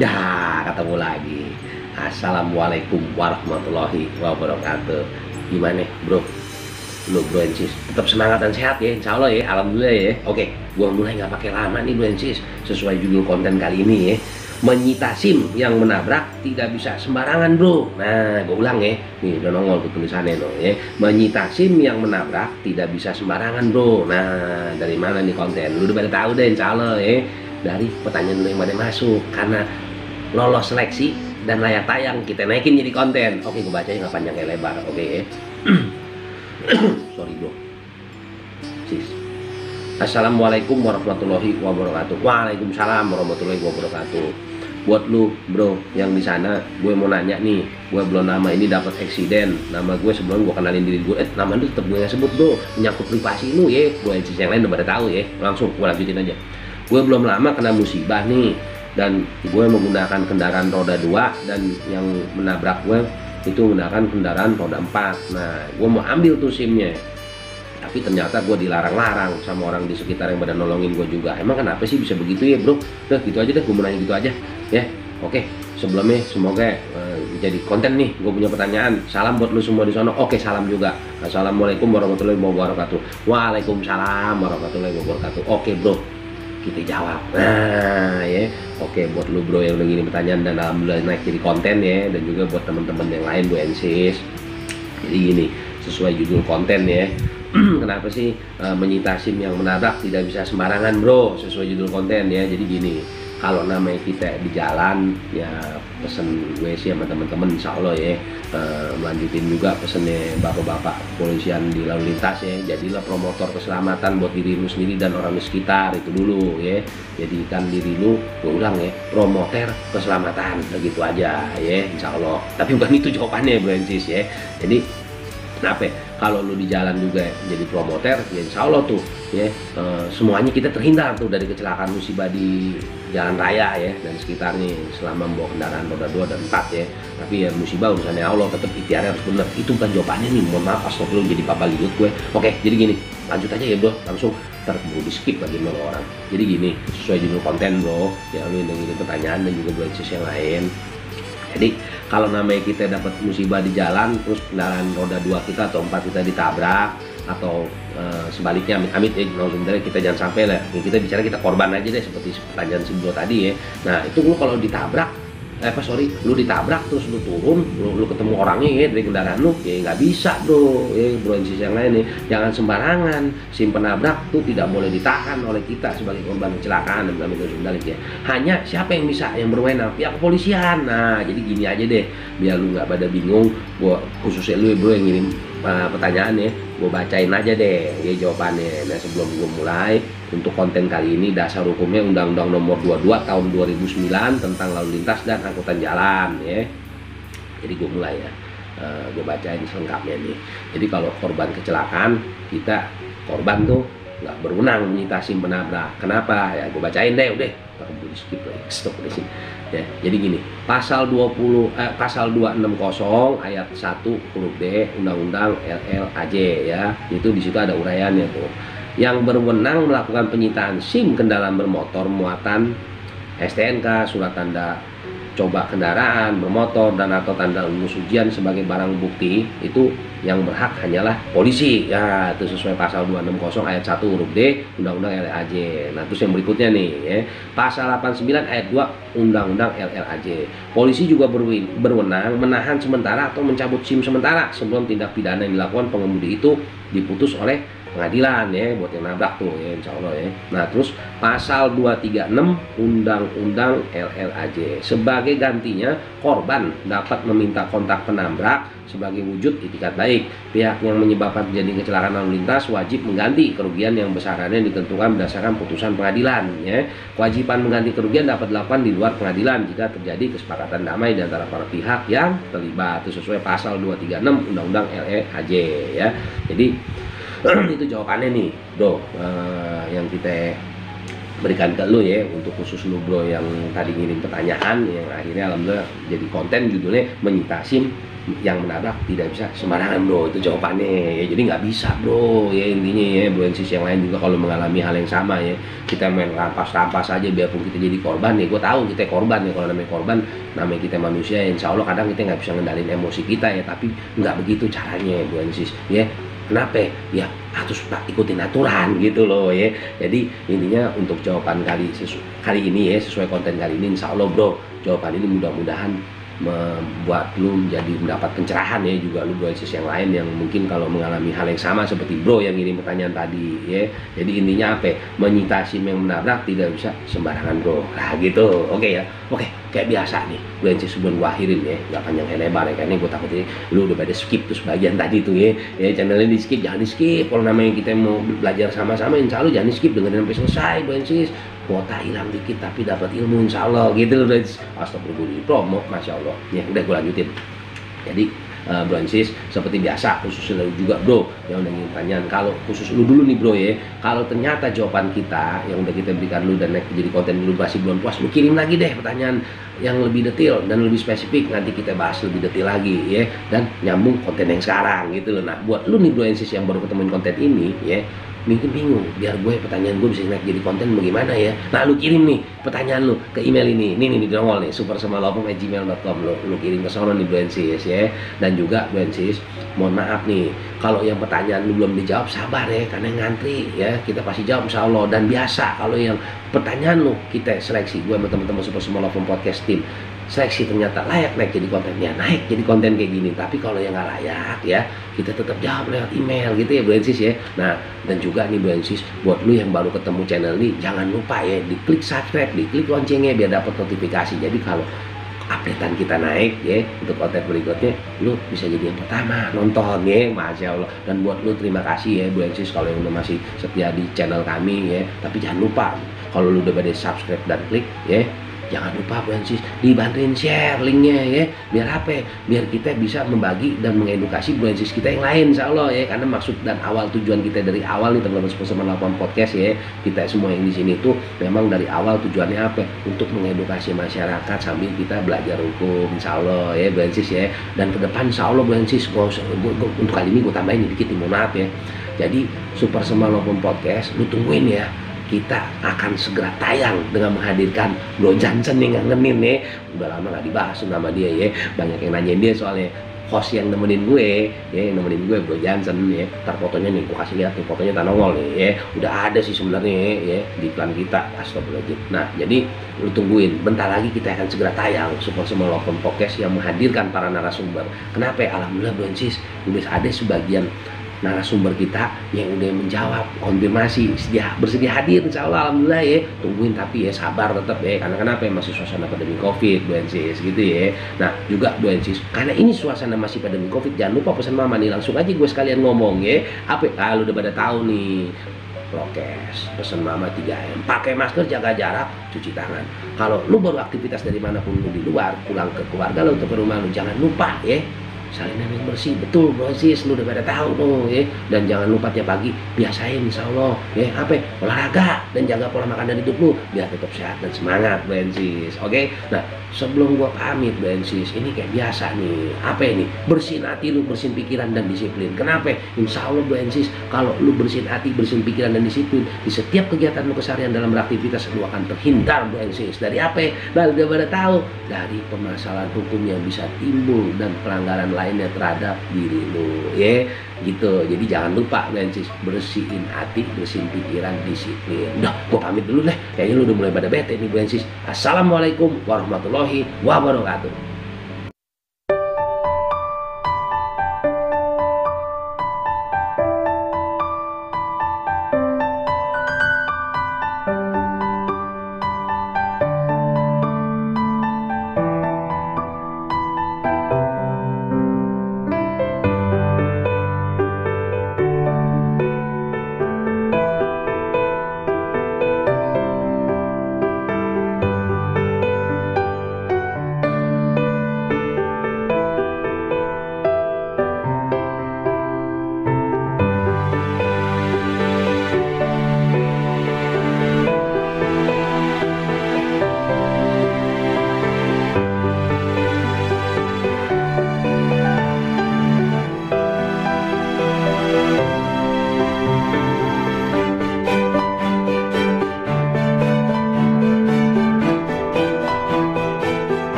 Dah, ketemu lagi. Assalamualaikum warahmatullahi wabarakatuh. Gimana, bro? Lu, bro and sis, tetap semangat dan sehat ya, insya Allah ya, alhamdulillah ya. Oke, gua mulai nggak pakai lama nih, bro and sis. Sesuai judul konten kali ini ya. Menyita SIM yang menabrak tidak bisa sembarangan, bro. Nah, gua ulang ya. Nih, udah nongol tuh tulisannya no ya. Menyita SIM yang menabrak tidak bisa sembarangan, bro. Nah, dari mana nih konten? Lu udah pada tahu deh, insya Allah ya. Dari pertanyaan lu yang pada masuk, karena lolos seleksi dan layak tayang kita naikin jadi konten. Oke, gue bacanya nggak panjang kayak lebar. Oke ya. Sorry bro. Sis. Assalamualaikum warahmatullahi wabarakatuh. Waalaikumsalam warahmatullahi wabarakatuh. Buat lu bro yang di sana, gue mau nanya nih. Gue belum lama ini dapat eksiden. Nama gue sebelum gue kenalin diri gue, nama lu tetap gue yang sebut bro. Menyangkut privasi lu ya. Gue yang lain udah pada tahu ya. Langsung gue lanjutin aja. Gue belum lama kena musibah nih, dan gue menggunakan kendaraan roda 2, dan yang menabrak gue itu menggunakan kendaraan roda 4. Nah, gue mau ambil tuh SIM-nya, tapi ternyata gue dilarang-larang sama orang di sekitar yang pada nolongin gue juga. Emang kenapa sih bisa begitu ya bro? Udah gitu aja deh, gue mau nanya gitu aja ya. Oke, sebelumnya semoga jadi konten nih. Gue punya pertanyaan. Salam buat lu semua di sana. Oke, salam juga. Assalamualaikum warahmatullahi wabarakatuh. Waalaikumsalam warahmatullahi wabarakatuh. Oke bro, kita jawab. Nah ya, oke, buat lu bro yang udah ngirim pertanyaan dan alhamdulillah naik jadi konten ya, dan juga buat teman-teman yang lain bro and sis. Jadi gini, sesuai judul konten ya. Kenapa sih menyita SIM yang menabrak tidak bisa sembarangan bro? Sesuai judul konten ya. Jadi gini, kalau namanya kita di jalan ya, pesen gue sih sama teman-teman insya Allah ya, melanjutin juga pesennya bapak-bapak kepolisian di lalu lintas ya. Jadilah promotor keselamatan buat diri lu sendiri dan orang di sekitar itu dulu ya. Jadikan diri lu, gue ulang ya, promoter keselamatan. Begitu aja ya, insya Allah. Tapi bukan itu jawabannya bro and sis ya. Jadi kenapa? Kalau lu di jalan juga jadi promoter, ya insya Allah tuh ya, semuanya kita terhindar tuh dari kecelakaan musibah di jalan raya ya dan sekitarnya selama membawa kendaraan roda 2 dan 4 ya. Tapi ya musibah urusannya Allah, tetap ikhtiar harus bener. Itu bukan jawabannya nih, mohon maaf astagfirullah jadi papa liut gue. Oke, jadi gini, lanjut aja ya bro, langsung terburu di skip lagi sama orang. Jadi gini, sesuai judul konten bro ya, lu yang ngirim pertanyaan dan juga buat yang lain. Jadi kalau namanya kita dapat musibah di jalan, terus kendaraan roda 2 kita atau 4 kita ditabrak, atau sebaliknya amit-amit ya, sebenarnya kita jangan sampai lah, kita bicara kita korban aja deh seperti pertanyaan si bro tadi ya. Nah itu lu kalau ditabrak, lu ditabrak terus lu turun, lu ketemu orangnya ya dari kendaraan lu, ya nggak bisa bro ya, bro yang lain nih, jangan sembarangan. SIM penabrak tuh tidak boleh ditahan oleh kita sebagai korban kecelakaan dan sebalik ya. Hanya siapa yang bisa, yang berwenang, pihak kepolisian. Nah jadi gini aja deh, biar lu nggak pada bingung, gua khususnya lu ya bro yang ngirim pertanyaan ya, gue bacain aja deh ya jawabannya. Nah sebelum gue mulai, untuk konten kali ini dasar hukumnya Undang-Undang Nomor 22 Tahun 2009 tentang lalu lintas dan angkutan jalan ya. Jadi gue mulai ya, gue bacain selengkapnya nih. Jadi kalau korban kecelakaan, kita korban tuh nggak berwenang menyita SIM penabrak. Kenapa? Ya gue bacain deh, udah. Di skip lagi, stop di sini. Ya, jadi gini, pasal 260 ayat 1 huruf D Undang-Undang LLAJ ya. Itu di situ ada uraiannya tuh. Yang berwenang melakukan penyitaan SIM kendaraan bermotor muatan STNK, surat tanda coba kendaraan bermotor dan atau tanda lulus ujian sebagai barang bukti, itu yang berhak hanyalah polisi ya. Itu sesuai pasal 260 ayat 1 huruf D Undang-Undang LLAJ. Nah terus yang berikutnya nih ya, pasal 89 ayat 2 Undang-Undang LLAJ. Polisi juga berwenang menahan sementara atau mencabut SIM sementara sebelum tindak pidana yang dilakukan pengemudi itu diputus oleh pengadilan ya, buat yang nabrak tuh ya insya Allah ya. Nah terus pasal 236 Undang-Undang LLAJ, sebagai gantinya korban dapat meminta kontak penabrak sebagai wujud itikat baik. Pihak yang menyebabkan terjadi kecelakaan lalu lintas wajib mengganti kerugian yang besarannya ditentukan berdasarkan putusan pengadilan ya. Kewajiban mengganti kerugian dapat dilakukan di luar pengadilan jika terjadi kesepakatan damai di antara para pihak yang terlibat. Itu sesuai pasal 236 Undang-Undang LLAJ ya. Jadi itu jawabannya nih bro, yang kita berikan ke lu ya, untuk khusus lu bro yang tadi ngirim pertanyaan yang akhirnya alhamdulillah jadi konten judulnya menyita SIM yang menabrak tidak bisa sembarangan bro, itu jawabannya ya. Jadi nggak bisa bro ya, intinya ya bro and sis yang lain juga kalau mengalami hal yang sama ya, kita main rampas-rampas aja biarpun kita jadi korban ya. Gue tahu kita korban ya, kalau namanya korban namanya kita manusia ya, insya Allah kadang kita nggak bisa ngendalin emosi kita ya, tapi nggak begitu caranya bro and sis ya. Kenapa ya, harus ikutin aturan gitu loh ya. Jadi intinya untuk jawaban kali ini ya, sesuai konten kali ini, insya Allah bro jawaban ini mudah-mudahan membuat lu menjadi mendapat pencerahan ya, juga lu bro yang lain yang mungkin kalau mengalami hal yang sama seperti bro yang ngirim pertanyaan tadi ya. Jadi intinya apa, menyita SIM yang menabrak tidak bisa sembarangan bro, nah gitu. Oke ya, oke, kayak biasa nih bro sebelum gua akhirin ya, nggak panjang lebar ya, karena gue takut ini lu udah pada skip tuh sebagian tadi tuh ya. Channelnya di skip, jangan di skip. Kalau namanya kita mau belajar sama-sama, insya Allah jangan di skip, dengerin sampai selesai bro kuota hilang dikit tapi dapat ilmu insya Allah gitu loh. Astagfirullah, promo, masya Allah ya. Udah gue lanjutin. Jadi bro and sis, seperti biasa khusus lu juga bro yang udah ngirim pertanyaan, kalau khusus lu dulu nih bro ya, kalau ternyata jawaban kita yang udah kita berikan lu dan jadi konten lu masih belum puas, lu kirim lagi deh pertanyaan yang lebih detail dan lebih spesifik, nanti kita bahas lebih detail lagi ya, dan nyambung konten yang sekarang gitu loh. Nah buat lu nih bro and sis yang baru ketemuin konten ini ya, mungkin bingung, biar pertanyaan gue bisa naik jadi konten bagaimana ya. Nah lu kirim nih pertanyaan lu ke email ini di nongol nih, supersemalopom@gmail.com. lu kirim ke sono nih bro and sis ya. Dan juga bro and sis, mohon maaf nih kalau yang pertanyaan lu belum dijawab, sabar ya, karena ngantri ya, kita pasti jawab insya Allah. Dan biasa kalau yang pertanyaan lu kita seleksi, gue sama teman-teman Super Semalopom Podcast Team seleksi ternyata layak naik jadi kontennya, naik jadi konten kayak gini. Tapi kalau yang nggak layak ya, kita tetap jawab lewat email gitu ya bro and sis ya. Nah dan juga nih bro and sis, buat lu yang baru ketemu channel ini, jangan lupa ya diklik subscribe, diklik loncengnya biar dapat notifikasi. Jadi kalau updatean kita naik ya untuk konten berikutnya, lu bisa jadi yang pertama nonton ya, masya Allah. Dan buat lu terima kasih ya bro and sis kalau yang udah masih setia di channel kami ya. Tapi jangan lupa kalau lu udah pada subscribe dan klik ya, jangan lupa bro and sis dibantuin share linknya ya, biar apa, biar kita bisa membagi dan mengedukasi bro and sis kita yang lain insya Allah ya. Karena maksud dan awal tujuan kita dari awal nih teman-teman Super Semalopom Podcast ya, kita semua yang di sini tuh memang dari awal tujuannya apa, untuk mengedukasi masyarakat sambil kita belajar hukum insya Allah ya bro and sis ya. Dan ke depan insya Allah bro and sis, untuk kali ini gue tambahin dikit, mohon maaf ya. Jadi Super Semalopom Podcast lu tungguin ya, kita akan segera tayang dengan menghadirkan Bro Jansen yang ngangenin ya. Udah lama gak dibahas nama dia ya, banyak yang nanyain dia soalnya. Host yang nemenin gue ya, yang nemenin gue Bro Jansen ya. Ntar fotonya nih gue kasih lihat nih, fotonya tak nongol nih ya, udah ada sih sebenarnya ya di iklan kita. Astagfirullahaladzim. Nah jadi lu tungguin, bentar lagi kita akan segera tayang Super Semalopom Podcast yang menghadirkan para narasumber. Kenapa ya? Alhamdulillah bro and sis, udah ada sebagian narasumber kita yang udah menjawab konfirmasi bersedia hadir insya Allah, alhamdulillah ya. Tungguin tapi ya sabar tetap ya, karena kenapa ya, masih suasana pandemi covid bro and sis gitu ya. Nah juga bro and sis, karena ini suasana masih pandemi covid, jangan lupa pesan mama nih, langsung aja gue sekalian ngomong ya. Apa kalau udah pada tahu nih prokes, pesan mama 3M, pakai masker, jaga jarak, cuci tangan. Kalau lu baru aktivitas dari manapun lu di luar, pulang ke keluarga lu atau ke rumah lu, jangan lupa ya salinan yang bersih, betul bro sis, lu udah pada tahu tuh ya. Dan jangan lupa tiap pagi biasain insya Allah ya, apa olahraga dan jaga pola makan dan hidup lu biar tetap sehat dan semangat bro sis. Oke, nah sebelum gua pamit bro sis, ini kayak biasa nih, apa ini, bersihin hati lu, bersihin pikiran dan disiplin. Kenapa? Insya Allah bro sis, kalau lu bersihin hati, bersihin pikiran dan disiplin di setiap kegiatan lu keseharian dalam beraktivitas, lu akan terhindar bro sis dari apa? Nah udah pada tahu, dari permasalahan hukum yang bisa timbul dan pelanggaran lainnya terhadap diri lu ya gitu. Jadi jangan lupa bro sis, bersihin hati, bersihin pikiran, disiplin. Udah gua pamit dulu deh, kayaknya lu udah mulai pada bete nih bro sis. Assalamualaikum warahmatullahi wabarakatuh.